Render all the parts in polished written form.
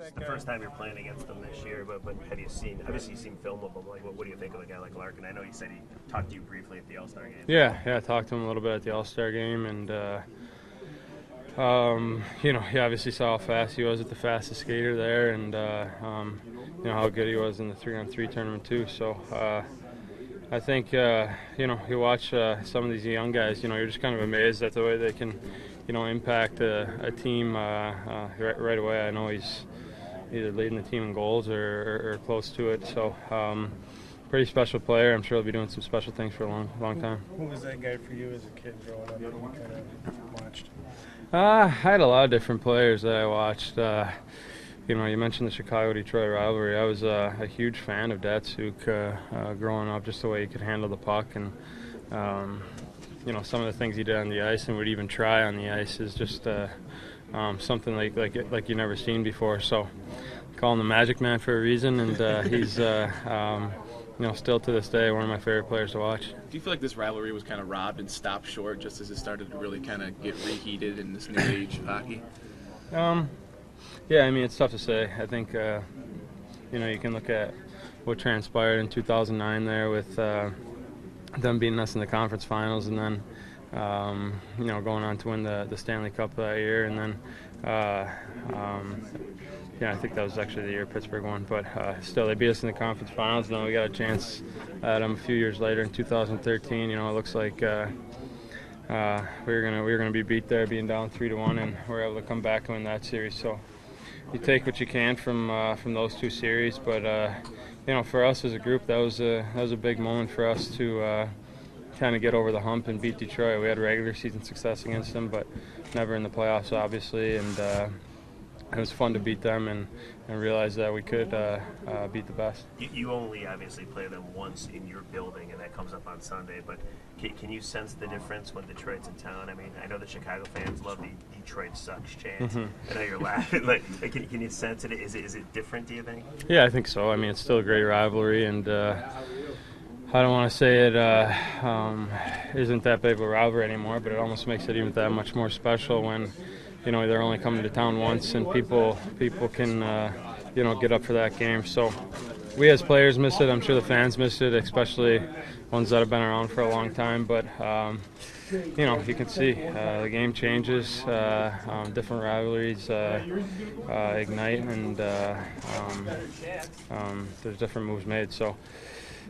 It's the first time you're playing against them this year, but obviously you've seen film of them. Like, what do you think of a guy like Larkin? I know you said he talked to you briefly at the All-Star game. Yeah, I talked to him a little bit at the All-Star game, and he obviously saw how fast he was at the fastest skater there, and how good he was in the 3-on-3 tournament too. So I think you watch some of these young guys. You're just kind of amazed at the way they can impact a team right away. I know he's either leading the team in goals or close to it. So pretty special player. I'm sure he'll be doing some special things for a long time. Who was that guy for you as a kid growing up that you kind of watched? I had a lot of different players that I watched. You mentioned the Chicago-Detroit rivalry. I was a huge fan of Datsuk growing up, just the way he could handle the puck, and some of the things he did on the ice and would even try on the ice is just something like you never seen before. So I call him the Magic Man for a reason, and he's still to this day one of my favorite players to watch. Do you feel like this rivalry was kind of robbed and stopped short just as it started to really kind of get reheated in this new age of hockey? Yeah, it's tough to say. I think you can look at what transpired in 2009 there with them beating us in the conference finals, and then going on to win the Stanley Cup that year, and then I think that was actually the year Pittsburgh won, but still they beat us in the conference finals, and then we got a chance at them a few years later in 2013. It looks like we were gonna be beat there, being down 3-1, and we were able to come back and win that series. So you take what you can from those two series, but for us as a group, that was a big moment for us to kind of get over the hump and beat Detroit. We had regular season success against them, but never in the playoffs, obviously, and it was fun to beat them and realize that we could beat the best. You only obviously play them once in your building, and that comes up on Sunday, but can you sense the difference when Detroit's in town? I know the Chicago fans love the Detroit sucks chant. Mm-hmm. I know you're laughing. Can you sense it? Is it different, do you think? Yeah, I think so. It's still a great rivalry, and I don't want to say it isn't that big of a rivalry anymore, but it almost makes it even that much more special when they're only coming to town once, and people can get up for that game. So we as players miss it. I'm sure the fans miss it, especially ones that have been around for a long time. But you can see the game changes, different rivalries ignite, and there's different moves made. So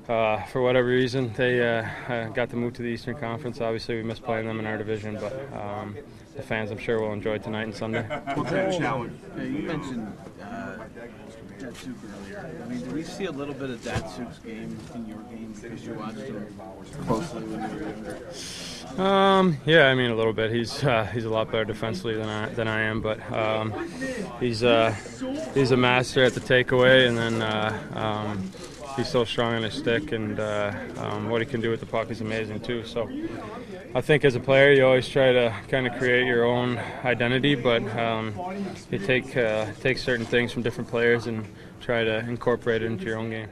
for whatever reason, they got to move to the Eastern Conference. Obviously, we miss playing them in our division, but the fans, I'm sure, will enjoy tonight and Sunday. Well, challenge. You mentioned Datsuk earlier. Do we see a little bit of Datsuk's game in your game because you watched him closely when you were younger? Yeah, a little bit. He's a lot better defensively than I am, but he's a master at the takeaway, and then he's so strong on his stick, and what he can do with the puck is amazing too. So I think as a player, you always try to kind of create your own identity, but you take certain things from different players and try to incorporate it into your own game.